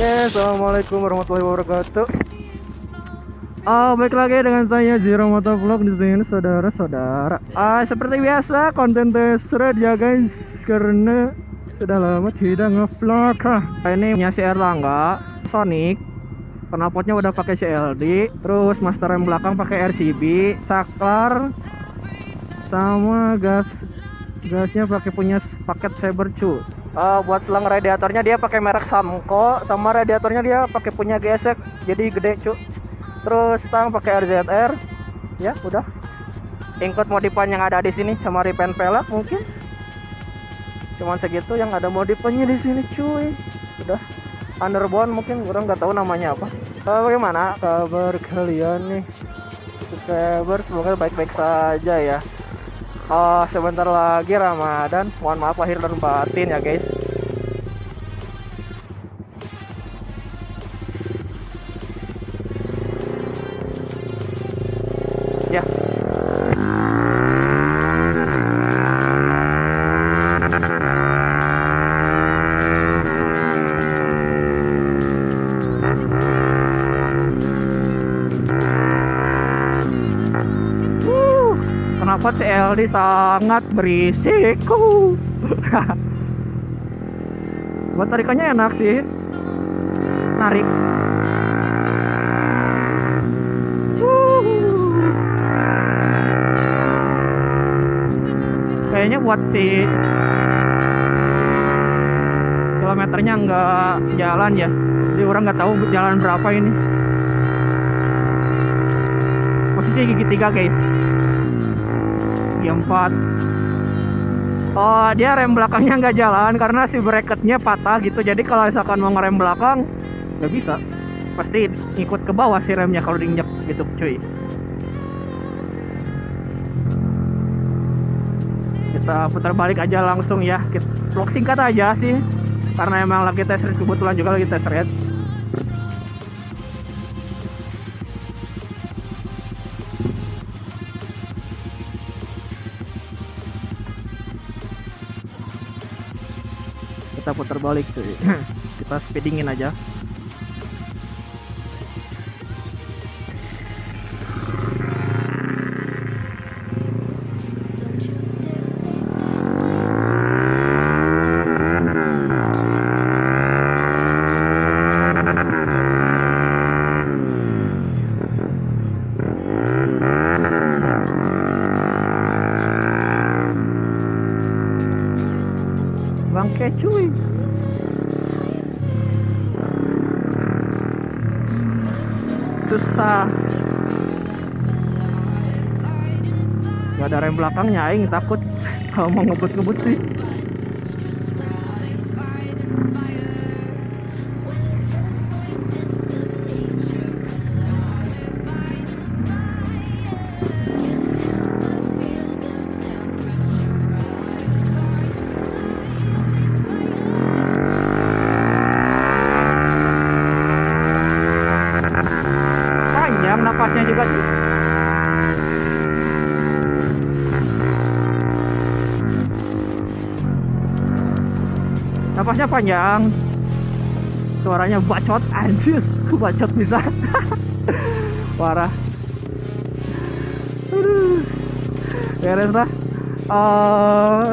Assalamualaikum warahmatullahi wabarakatuh. Baik lagi dengan saya Zero Motovlog di sini, saudara-saudara. Seperti biasa konten test ya guys, karena sudah lama tidak ngevlog. Ini punya si Erlangga, Sonic. Knalpotnya udah pakai CLD, terus master rem belakang pakai RCB, saklar, sama gasnya pakai punya paket Sabertooth. Buat selang radiatornya dia pakai merek Samco, sama radiatornya dia pakai punya gesek, jadi gede cu. Terus stang pakai RZR, ya udah. Ingkut modifan yang ada di sini sama repaint velg mungkin. Cuman segitu yang ada modifannya di sini cuy. Udah. Underbone mungkin orang nggak tahu namanya apa. Bagaimana kabar kalian nih? Subscriber semoga baik-baik saja ya. Sebentar lagi Ramadan. Mohon maaf lahir dan batin ya guys. Ya. Kenapa CLD sangat berisik? Buat tarikannya enak sih, narik. Kayaknya buat si kilometernya nggak jalan ya, jadi orang nggak tahu jalan berapa ini. Posisi gigi 3 guys. 4. Dia rem belakangnya nggak jalan karena si bracketnya patah gitu. Jadi kalau misalkan mau ngerem belakang nggak bisa, pasti ikut ke bawah si remnya kalau diinjak gitu cuy. Kita putar balik aja langsung ya. Kita vlog singkat aja sih, karena emang lagi test ride, kebetulan juga lagi test ride. Kita putar balik tuh. Kita speedingin aja. Bangke cuy. Susah. Gak ada rem belakangnya, aing takut kalau mau ngebut-ngebut sih. Napasnya juga sih. Napasnya panjang. Suaranya bacot anjir. Bacot bisa. Parah. Beres lah.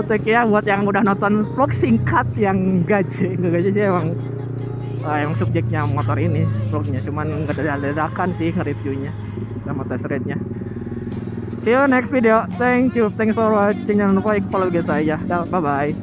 Thank you ya buat yang udah nonton vlog singkat yang gaji. Nggak gaji sih emang. Yang subjeknya motor ini vlognya, cuman nggak ada dadakan sih reviewnya sama test ride-nya. See you next video. Thanks for watching. Jangan lupa follow saya. Bye bye.